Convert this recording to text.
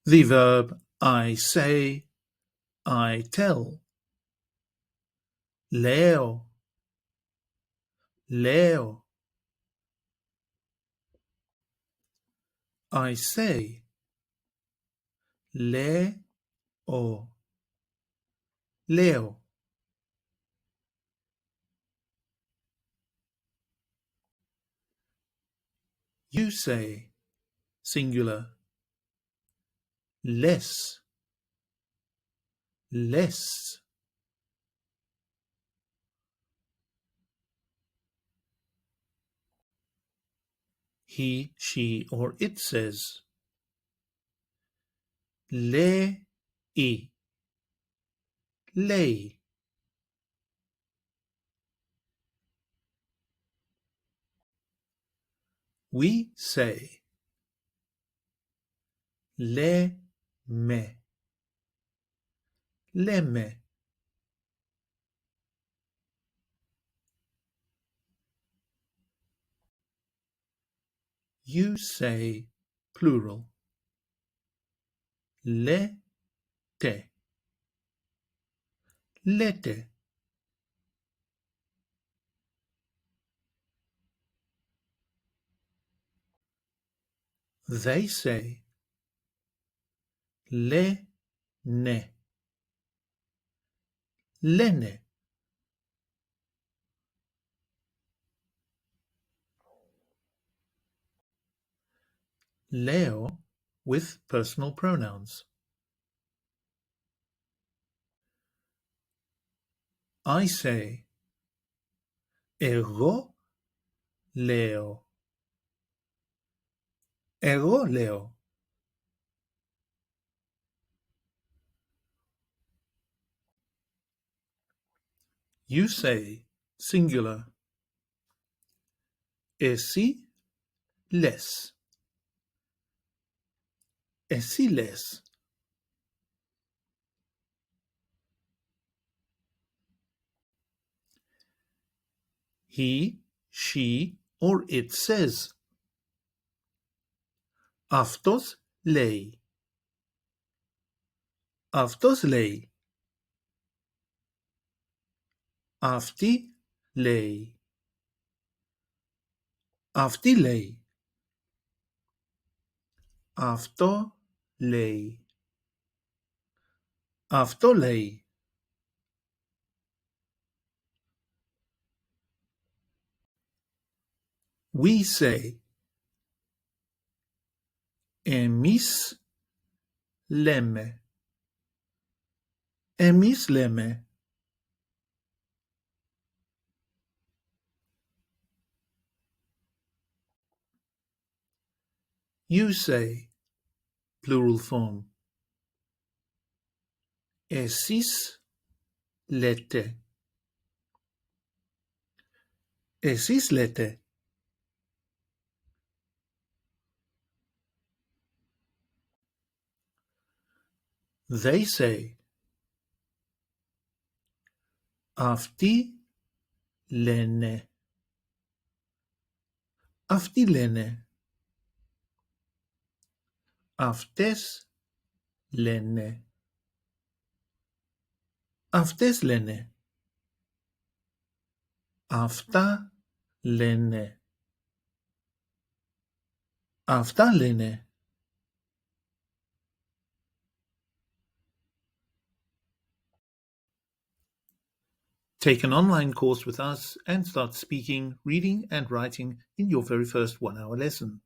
The verb I say, I tell. Leo, leo. I say, leo, leo. You say, singular, less, less. He, she, or it says, lei, lei. We say, me, leme. You say, plural, te, lete. They say, ne, lene. Leo with personal pronouns. I say, εγώ λέω. Εγώ λέω. You say, singular, εσύ λες. Εσύ λες. He, she, or it says. Αυτός λέει. Αυτός λέει. Αυτή λέει. Αυτή λέει. Αυτό λέει. Αυτό λέει. We say, εμείς λέμε. Εμείς λέμε. You say, plural form. Εσείς λέτε. Εσείς λέτε. They say, αυτοί λένε. Αυτοί λένε. Αυτές λένε. Αυτές λένε. Αυτά λένε. Αυτά λένε. Take an online course with us and start speaking, reading, and writing in your very first 1-hour lesson.